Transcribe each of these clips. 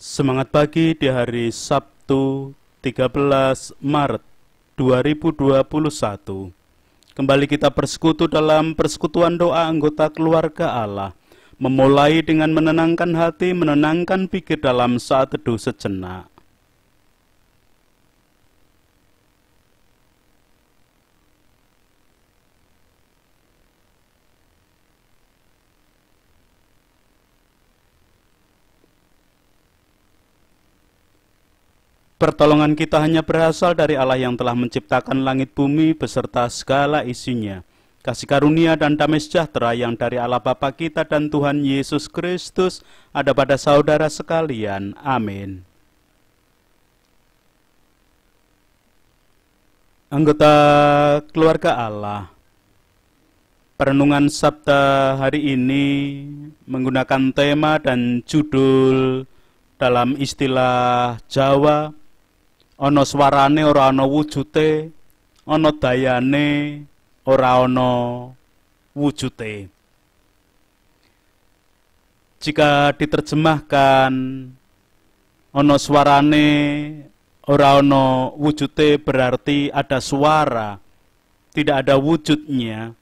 Semangat pagi di hari Sabtu 13 Maret 2021. Kembali kita bersekutu dalam persekutuan doa anggota keluarga Allah. Memulai dengan menenangkan hati, menenangkan pikir dalam saat teduh sejenak. Pertolongan kita hanya berasal dari Allah yang telah menciptakan langit bumi beserta segala isinya. Kasih karunia dan damai sejahtera yang dari Allah Bapa kita dan Tuhan Yesus Kristus ada pada saudara sekalian. Amin. Anggota keluarga Allah, perenungan Sabda hari ini menggunakan tema dan judul dalam istilah Jawa, ono swarane ora ono wujute, ono dayane ora ono wujute. Jika diterjemahkan ono swarane ora ono wujute berarti ada suara, tidak ada wujudnya.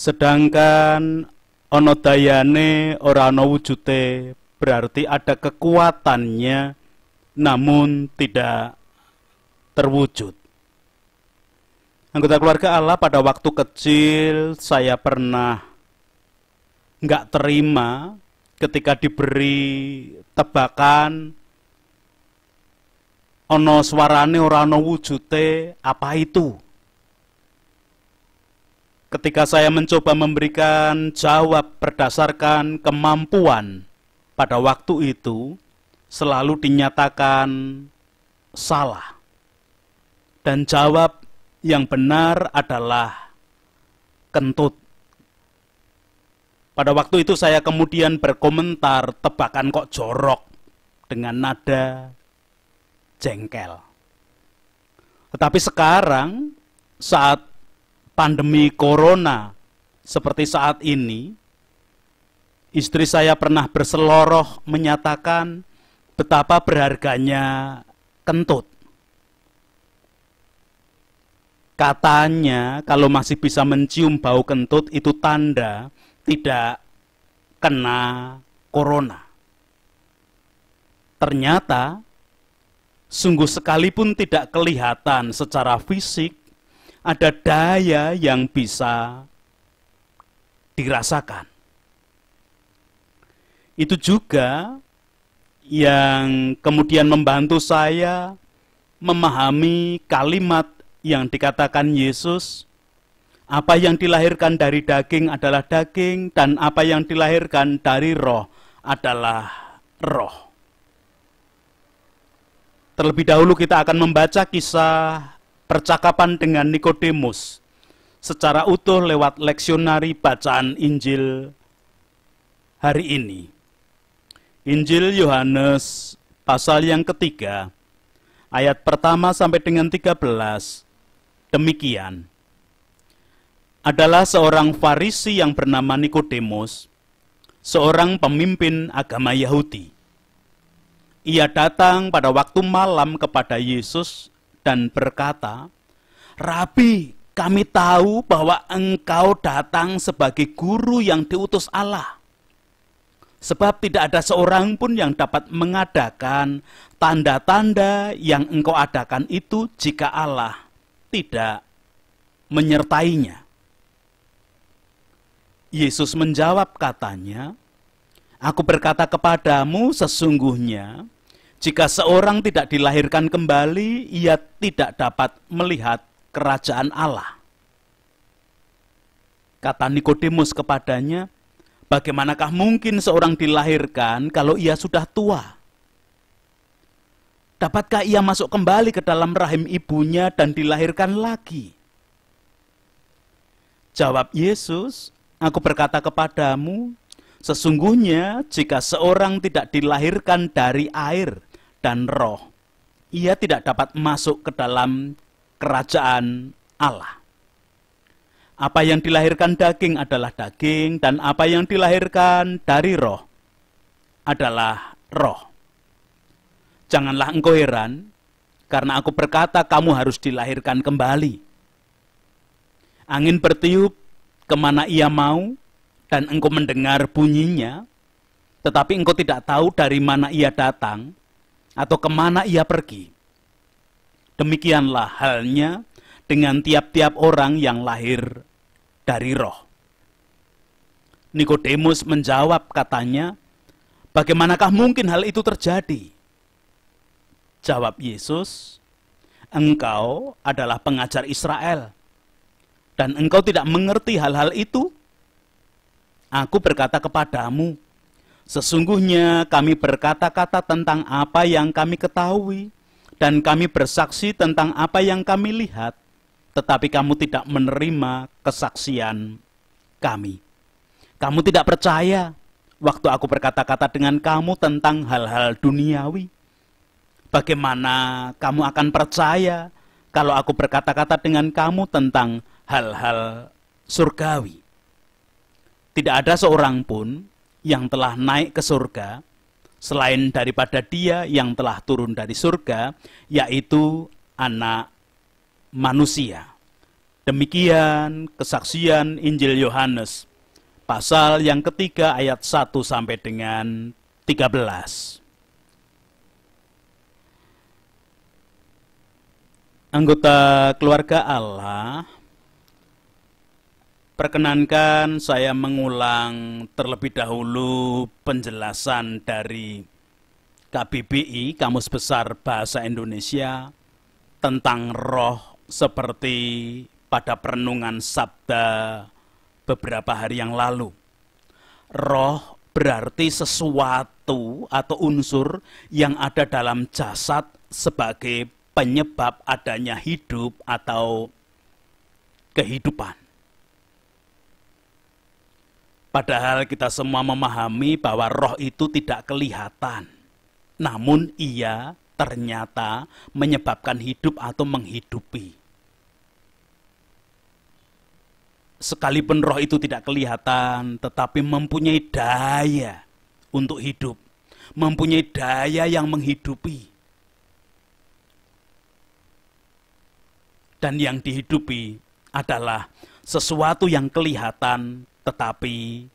Sedangkan ono dayane ora ono wujute berarti ada kekuatannya namun tidak terwujud. Anggota keluarga Allah, pada waktu kecil saya pernah nggak terima ketika diberi tebakan ono swarane ora ono wujute, apa itu? Ketika saya mencoba memberikan jawab berdasarkan kemampuan, pada waktu itu selalu dinyatakan salah. Dan jawab yang benar adalah kentut. Pada waktu itu saya kemudian berkomentar, tebakan kok jorok, dengan nada jengkel. Tetapi sekarang saat pandemi corona seperti saat ini, istri saya pernah berseloroh menyatakan betapa berharganya kentut. Katanya kalau masih bisa mencium bau kentut itu tanda tidak kena corona. Ternyata sungguh sekalipun tidak kelihatan secara fisik, ada daya yang bisa dirasakan. Itu juga yang kemudian membantu saya memahami kalimat yang dikatakan Yesus, apa yang dilahirkan dari daging adalah daging, dan apa yang dilahirkan dari roh adalah roh. Terlebih dahulu kita akan membaca kisah percakapan dengan Nikodemus secara utuh lewat leksionari bacaan Injil hari ini. Injil Yohanes pasal yang ketiga, ayat pertama sampai dengan 13, demikian. Adalah seorang Farisi yang bernama Nikodemus, seorang pemimpin agama Yahudi. Ia datang pada waktu malam kepada Yesus dan berkata, "Rabi, kami tahu bahwa engkau datang sebagai guru yang diutus Allah. Sebab tidak ada seorang pun yang dapat mengadakan tanda-tanda yang engkau adakan itu jika Allah tidak menyertainya." Yesus menjawab katanya, "Aku berkata kepadamu sesungguhnya, jika seorang tidak dilahirkan kembali, ia tidak dapat melihat kerajaan Allah." Kata Nikodemus kepadanya, "Bagaimanakah mungkin seorang dilahirkan kalau ia sudah tua? Dapatkah ia masuk kembali ke dalam rahim ibunya dan dilahirkan lagi?" Jawab Yesus, "Aku berkata kepadamu, sesungguhnya jika seorang tidak dilahirkan dari air dan roh, ia tidak dapat masuk ke dalam kerajaan Allah. Apa yang dilahirkan daging adalah daging, dan apa yang dilahirkan dari roh adalah roh. Janganlah engkau heran, karena aku berkata kamu harus dilahirkan kembali. Angin bertiup kemana ia mau, dan engkau mendengar bunyinya, tetapi engkau tidak tahu dari mana ia datang, atau kemana ia pergi. Demikianlah halnya dengan tiap-tiap orang yang lahir dari roh. Nikodemus menjawab, katanya, bagaimanakah mungkin hal itu terjadi? Jawab Yesus, engkau adalah pengajar Israel, dan engkau tidak mengerti hal-hal itu? Aku berkata kepadamu, sesungguhnya kami berkata-kata tentang apa yang kami ketahui, dan kami bersaksi tentang apa yang kami lihat, tetapi kamu tidak menerima kesaksian kami. Kamu tidak percaya waktu aku berkata-kata dengan kamu tentang hal-hal duniawi. Bagaimana kamu akan percaya kalau aku berkata-kata dengan kamu tentang hal-hal surgawi? Tidak ada seorang pun yang telah naik ke surga selain daripada Dia yang telah turun dari surga, yaitu Anak Manusia. Demikian kesaksian Injil Yohanes, pasal yang ketiga ayat 1 sampai dengan 13. Anggota keluarga Allah, perkenankan saya mengulang terlebih dahulu penjelasan dari KBBI, Kamus Besar Bahasa Indonesia, tentang roh seperti pada perenungan sabda beberapa hari yang lalu. Roh berarti sesuatu atau unsur yang ada dalam jasad sebagai penyebab adanya hidup atau kehidupan. Padahal kita semua memahami bahwa roh itu tidak kelihatan, namun ia ternyata menyebabkan hidup atau menghidupi. Sekalipun roh itu tidak kelihatan, tetapi mempunyai daya untuk hidup, mempunyai daya yang menghidupi. Dan yang dihidupi adalah sesuatu yang kelihatan tetapi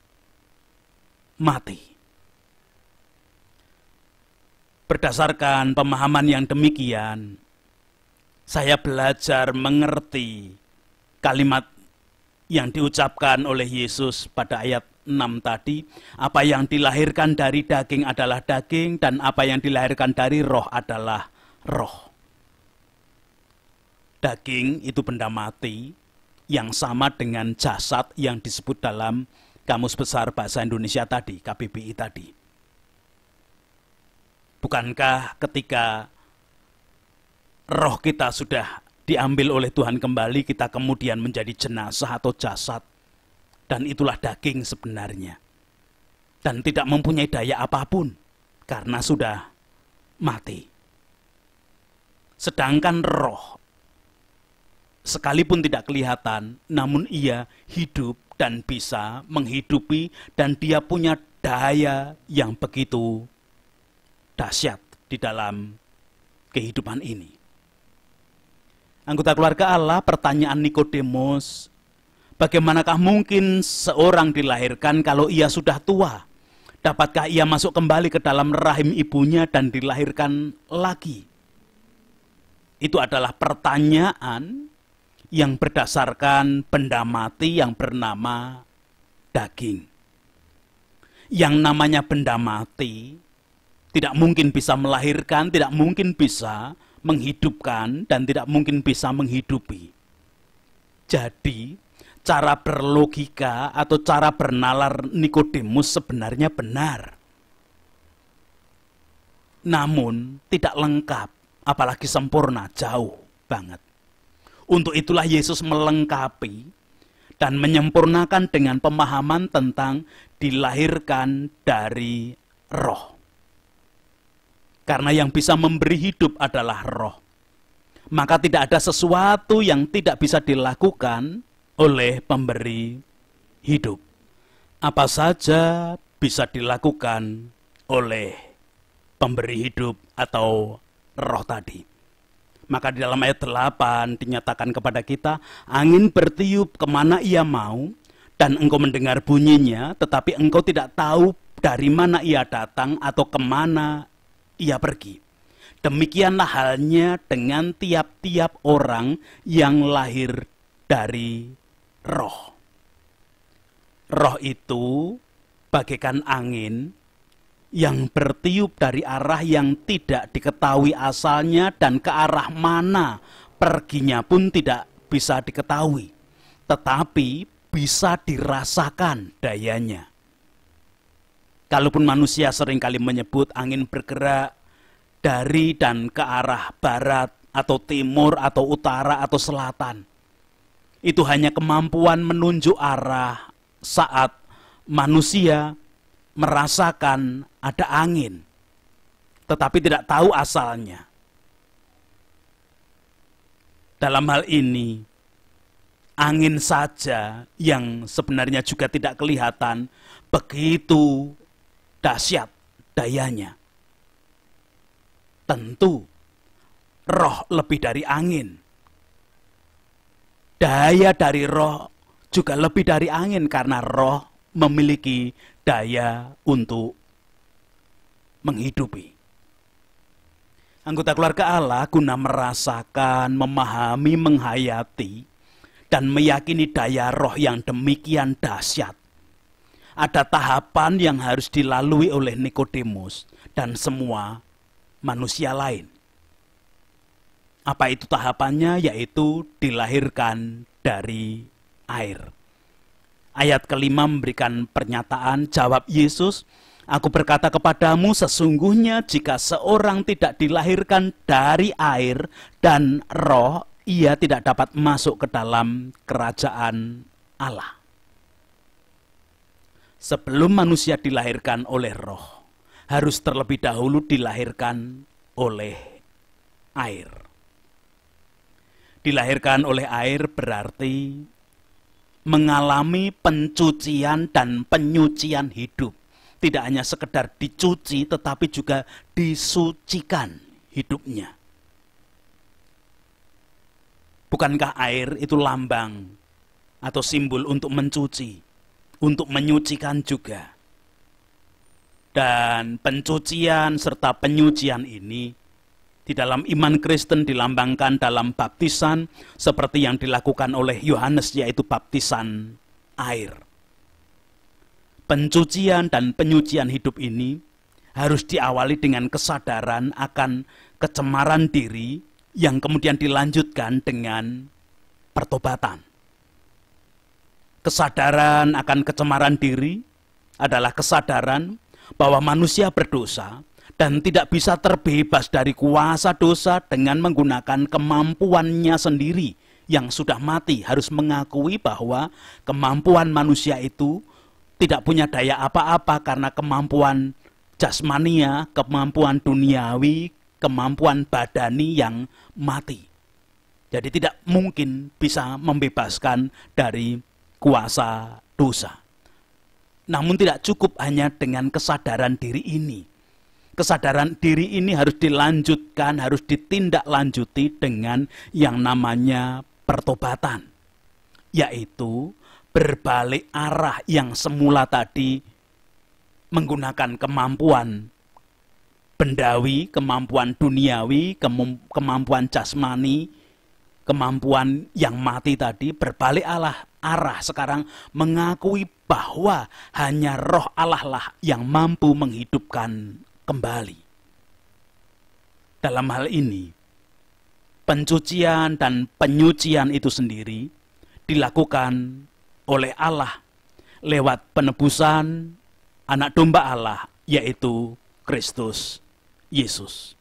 mati. Berdasarkan pemahaman yang demikian, saya belajar mengerti kalimat yang diucapkan oleh Yesus pada ayat 6 tadi, apa yang dilahirkan dari daging adalah daging, dan apa yang dilahirkan dari roh adalah roh. Daging itu benda mati yang sama dengan jasad yang disebut dalam Kamus Besar Bahasa Indonesia tadi, KBBI tadi. Bukankah ketika roh kita sudah diambil oleh Tuhan kembali, kita kemudian menjadi jenazah atau jasad, dan itulah daging sebenarnya, dan tidak mempunyai daya apapun karena sudah mati. Sedangkan roh, sekalipun tidak kelihatan, namun ia hidup dan bisa menghidupi, dan dia punya daya yang begitu dahsyat di dalam kehidupan ini. Anggota keluarga Allah, pertanyaan Nikodemus, bagaimanakah mungkin seorang dilahirkan kalau ia sudah tua? Dapatkah ia masuk kembali ke dalam rahim ibunya dan dilahirkan lagi? Itu adalah pertanyaan yang berdasarkan benda mati yang bernama daging. Yang namanya benda mati tidak mungkin bisa melahirkan, tidak mungkin bisa menghidupkan, dan tidak mungkin bisa menghidupi. Jadi, cara berlogika atau cara bernalar Nikodemus sebenarnya benar. Namun, tidak lengkap, apalagi sempurna, jauh banget. Untuk itulah Yesus melengkapi dan menyempurnakan dengan pemahaman tentang dilahirkan dari roh. Karena yang bisa memberi hidup adalah roh. Maka tidak ada sesuatu yang tidak bisa dilakukan oleh pemberi hidup. Apa saja bisa dilakukan oleh pemberi hidup atau roh tadi. Maka di dalam ayat 8 dinyatakan kepada kita, angin bertiup kemana ia mau, dan engkau mendengar bunyinya, tetapi engkau tidak tahu dari mana ia datang atau kemana ia pergi. Demikianlah halnya dengan tiap-tiap orang yang lahir dari roh. Roh itu bagaikan angin yang bertiup dari arah yang tidak diketahui asalnya, dan ke arah mana perginya pun tidak bisa diketahui, tetapi bisa dirasakan dayanya. Kalaupun manusia seringkali menyebut angin bergerak dari dan ke arah barat atau timur atau utara atau selatan, itu hanya kemampuan menunjuk arah saat manusia merasakan ada angin, tetapi tidak tahu asalnya. Dalam hal ini, angin saja yang sebenarnya juga tidak kelihatan, begitu dahsyat dayanya. Tentu, roh lebih dari angin. Daya dari roh juga lebih dari angin, karena roh memiliki daya untuk menghidupi. Anggota keluarga Allah guna merasakan, memahami, menghayati, dan meyakini daya roh yang demikian dahsyat. Ada tahapan yang harus dilalui oleh Nikodemus dan semua manusia lain. Apa itu tahapannya? Yaitu dilahirkan dari air. Ayat kelima memberikan pernyataan, jawab Yesus, aku berkata kepadamu, sesungguhnya jika seorang tidak dilahirkan dari air dan roh, ia tidak dapat masuk ke dalam kerajaan Allah. Sebelum manusia dilahirkan oleh roh, harus terlebih dahulu dilahirkan oleh air. Dilahirkan oleh air berarti mengalami pencucian dan penyucian hidup. Tidak hanya sekedar dicuci, tetapi juga disucikan hidupnya. Bukankah air itu lambang atau simbol untuk mencuci, untuk menyucikan juga? Dan pencucian serta penyucian ini di dalam iman Kristen dilambangkan dalam baptisan seperti yang dilakukan oleh Yohanes, yaitu baptisan air. Pencucian dan penyucian hidup ini harus diawali dengan kesadaran akan kecemaran diri yang kemudian dilanjutkan dengan pertobatan. Kesadaran akan kecemaran diri adalah kesadaran bahwa manusia berdosa dan tidak bisa terbebas dari kuasa dosa dengan menggunakan kemampuannya sendiri yang sudah mati. Harus mengakui bahwa kemampuan manusia itu tidak punya daya apa-apa karena kemampuan jasmania, kemampuan duniawi, kemampuan badani yang mati. Jadi tidak mungkin bisa membebaskan dari kuasa dosa. Namun tidak cukup hanya dengan kesadaran diri ini. Kesadaran diri ini harus dilanjutkan, harus ditindaklanjuti dengan yang namanya pertobatan. Yaitu berbalik arah yang semula tadi menggunakan kemampuan bendawi, kemampuan duniawi, kemampuan jasmani, kemampuan yang mati tadi, berbalik arah sekarang mengakui bahwa hanya roh Allah lah yang mampu menghidupkan kembali. Dalam hal ini, pencucian dan penyucian itu sendiri dilakukan oleh Allah lewat penebusan anak domba Allah, yaitu Kristus Yesus.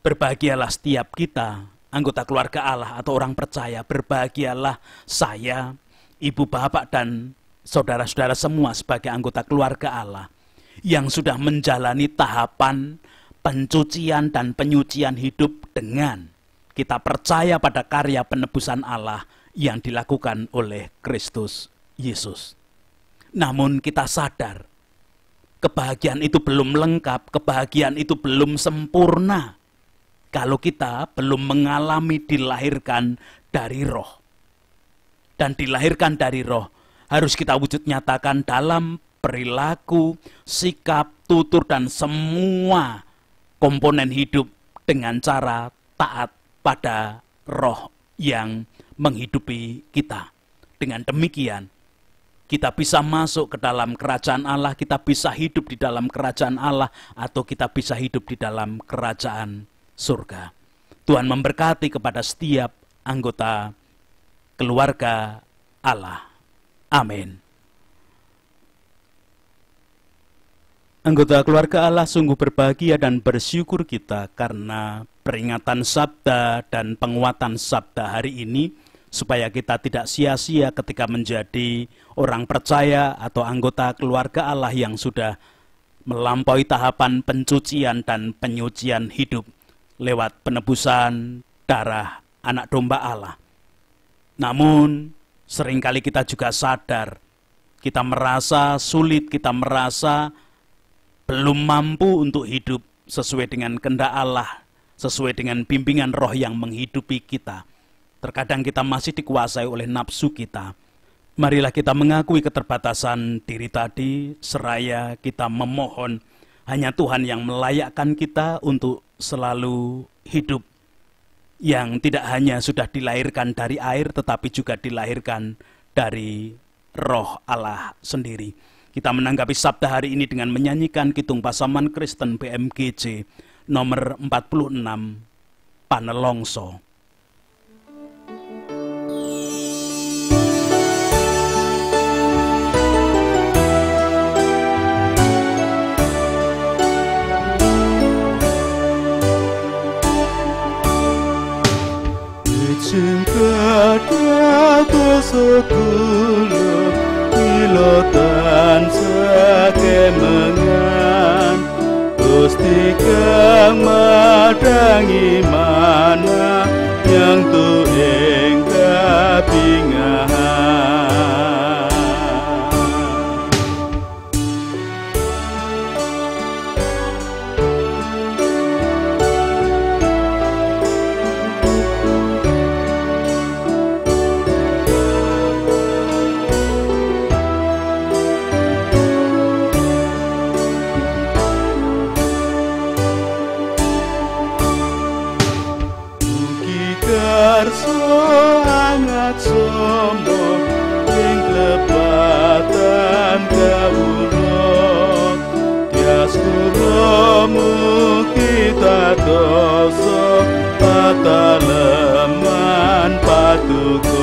Berbahagialah setiap kita, anggota keluarga Allah atau orang percaya, berbahagialah saya, ibu, bapak, dan saudara-saudara semua sebagai anggota keluarga Allah yang sudah menjalani tahapan pencucian dan penyucian hidup dengan kita percaya pada karya penebusan Allah yang dilakukan oleh Kristus Yesus. Namun kita sadar kebahagiaan itu belum lengkap, kebahagiaan itu belum sempurna kalau kita belum mengalami dilahirkan dari roh. Dan dilahirkan dari roh harus kita wujud nyatakan dalam perilaku, sikap, tutur, dan semua komponen hidup dengan cara taat pada roh yang menghidupi kita. Dengan demikian, kita bisa masuk ke dalam kerajaan Allah, kita bisa hidup di dalam kerajaan Allah, atau kita bisa hidup di dalam kerajaan surga. Tuhan memberkati kepada setiap anggota keluarga Allah. Amin. Anggota keluarga Allah, sungguh berbahagia dan bersyukur kita karena peringatan sabda dan penguatan sabda hari ini, supaya kita tidak sia-sia ketika menjadi orang percaya atau anggota keluarga Allah yang sudah melampaui tahapan pencucian dan penyucian hidup lewat penebusan darah anak domba Allah. Namun, seringkali kita juga sadar, kita merasa sulit, kita merasa belum mampu untuk hidup sesuai dengan kehendak Allah, sesuai dengan bimbingan roh yang menghidupi kita. Terkadang kita masih dikuasai oleh nafsu kita. Marilah kita mengakui keterbatasan diri tadi, seraya kita memohon hanya Tuhan yang melayakkan kita untuk selalu hidup, yang tidak hanya sudah dilahirkan dari air, tetapi juga dilahirkan dari roh Allah sendiri. Kita menanggapi sabda hari ini dengan menyanyikan Kidung Pasaman Kristen BMGJ nomor 46, Panelongso. Sekulum ilotan sakemengan Gusti kang madangi mana yang tuing kabingahan. Sombong ing klepatan kawula tias kula mugi tadosa pataleman paduka.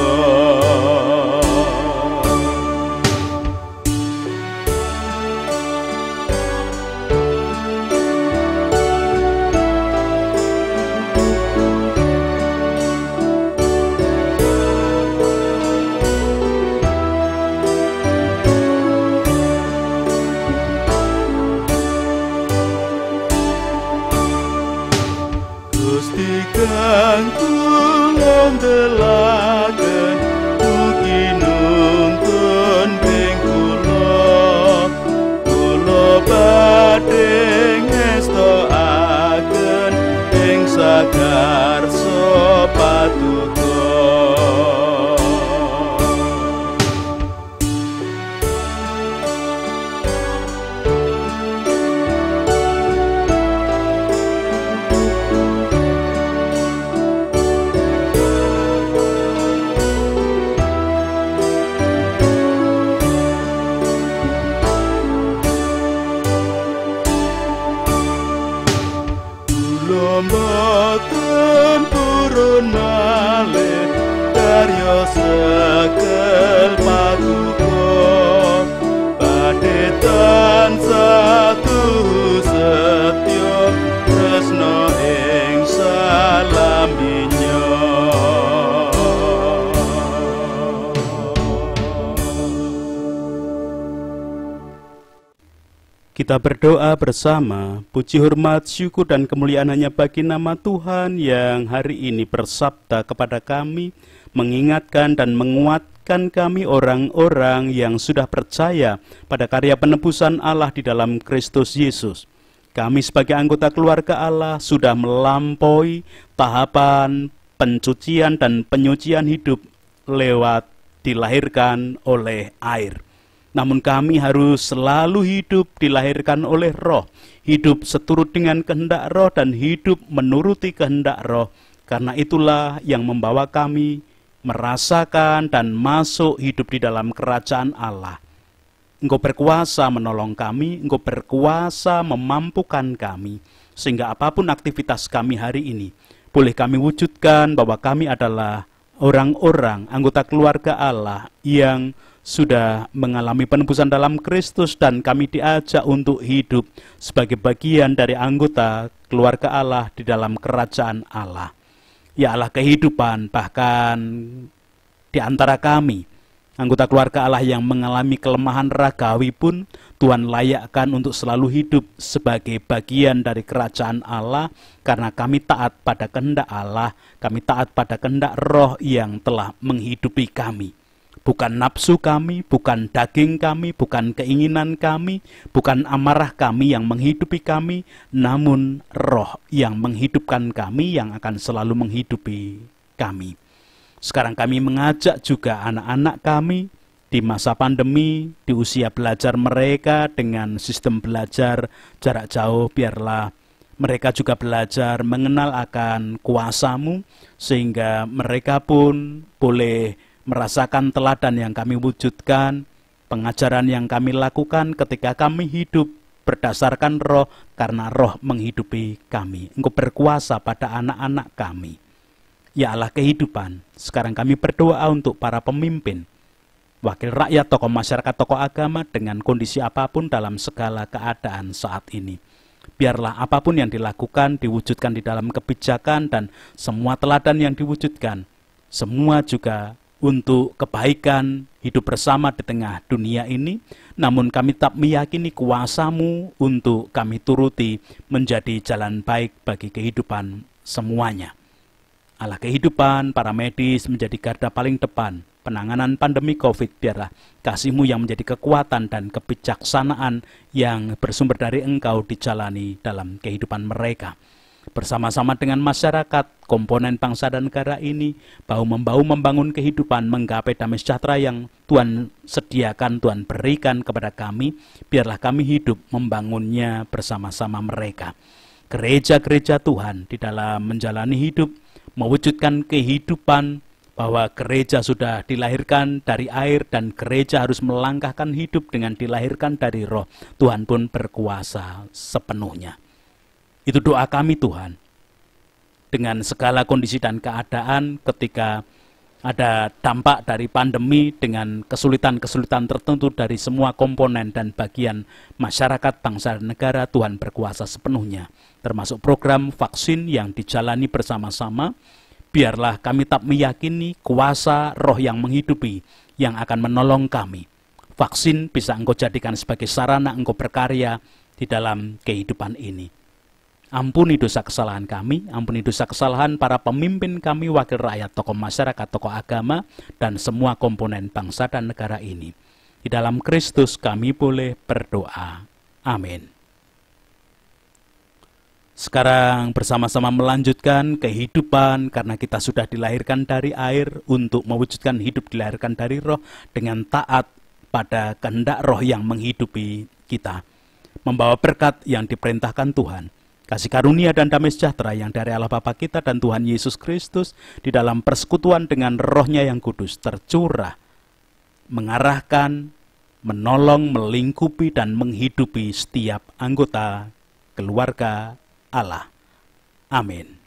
Kang tulung delaken mugi nuntun ping kula badhe ngestoaken ing sakarsa paduka. Boten purun malih karya sekel paduka badhe tansah tuhu setya tresna ing salaminya. Kita berdoa bersama, puji hormat, syukur dan kemuliaan hanya bagi nama Tuhan yang hari ini bersabda kepada kami, mengingatkan dan menguatkan mengingatkan kami orang-orang yang sudah percaya pada karya penebusan Allah di dalam Kristus Yesus. Kami sebagai anggota keluarga Allah sudah melampaui tahapan pencucian dan penyucian hidup lewat dilahirkan oleh air. Namun kami harus selalu hidup dilahirkan oleh Roh, hidup seturut dengan kehendak Roh dan hidup menuruti kehendak Roh. Karena itulah yang membawa kami merasakan dan masuk hidup di dalam kerajaan Allah. Engkau berkuasa menolong kami, Engkau berkuasa memampukan kami, sehingga apapun aktivitas kami hari ini, boleh kami wujudkan bahwa kami adalah orang-orang anggota keluarga Allah yang sudah mengalami penebusan dalam Kristus, dan kami diajak untuk hidup sebagai bagian dari anggota keluarga Allah di dalam kerajaan Allah. Ya Allah kehidupan, bahkan di antara kami, anggota keluarga Allah yang mengalami kelemahan ragawi pun, Tuhan layakkan untuk selalu hidup sebagai bagian dari kerajaan Allah, karena kami taat pada kehendak Allah, kami taat pada kehendak Roh yang telah menghidupi kami. Bukan nafsu kami, bukan daging kami, bukan keinginan kami, bukan amarah kami yang menghidupi kami, namun Roh yang menghidupkan kami, yang akan selalu menghidupi kami. Sekarang kami mengajak juga anak-anak kami di masa pandemi, di usia belajar mereka dengan sistem belajar jarak jauh, biarlah mereka juga belajar mengenal akan kuasa-Mu, sehingga mereka pun boleh merasakan teladan yang kami wujudkan, pengajaran yang kami lakukan ketika kami hidup berdasarkan Roh, karena Roh menghidupi kami. Engkau berkuasa pada anak-anak kami. Ya Allah kehidupan, sekarang kami berdoa untuk para pemimpin, wakil rakyat, tokoh masyarakat, tokoh agama, dengan kondisi apapun dalam segala keadaan saat ini. Biarlah apapun yang dilakukan diwujudkan di dalam kebijakan, dan semua teladan yang diwujudkan, semua juga untuk kebaikan hidup bersama di tengah dunia ini. Namun kami tetap meyakini kuasa-Mu untuk kami turuti menjadi jalan baik bagi kehidupan semuanya. Allah kehidupan, para medis menjadi garda paling depan penanganan pandemi COVID. Biarlah kasih-Mu yang menjadi kekuatan dan kebijaksanaan yang bersumber dari Engkau dijalani dalam kehidupan mereka. Bersama-sama dengan masyarakat, komponen bangsa dan negara ini, bahu-membahu membangun kehidupan, menggapai damai sejahtera yang Tuhan sediakan, Tuhan berikan kepada kami. Biarlah kami hidup membangunnya bersama-sama mereka. Gereja-gereja Tuhan di dalam menjalani hidup, mewujudkan kehidupan, bahwa gereja sudah dilahirkan dari air dan gereja harus melangkahkan hidup dengan dilahirkan dari Roh. Tuhan pun berkuasa sepenuhnya. Itu doa kami Tuhan. Dengan segala kondisi dan keadaan, ketika ada dampak dari pandemi dengan kesulitan-kesulitan tertentu dari semua komponen dan bagian masyarakat, bangsa dan negara, Tuhan berkuasa sepenuhnya. Termasuk program vaksin yang dijalani bersama-sama. Biarlah kami tak meyakini kuasa Roh yang menghidupi yang akan menolong kami. Vaksin bisa Engkau jadikan sebagai sarana Engkau berkarya di dalam kehidupan ini. Ampuni dosa kesalahan kami, ampuni dosa kesalahan para pemimpin kami, wakil rakyat, tokoh masyarakat, tokoh agama, dan semua komponen bangsa dan negara ini. Di dalam Kristus kami boleh berdoa. Amin. Sekarang bersama-sama melanjutkan kehidupan, karena kita sudah dilahirkan dari air, untuk mewujudkan hidup dilahirkan dari Roh dengan taat pada kehendak Roh yang menghidupi kita. Membawa berkat yang diperintahkan Tuhan. Kasih karunia dan damai sejahtera yang dari Allah Bapa kita dan Tuhan Yesus Kristus di dalam persekutuan dengan Roh-Nya yang kudus tercurah, mengarahkan, menolong, melingkupi, dan menghidupi setiap anggota keluarga Allah. Amin.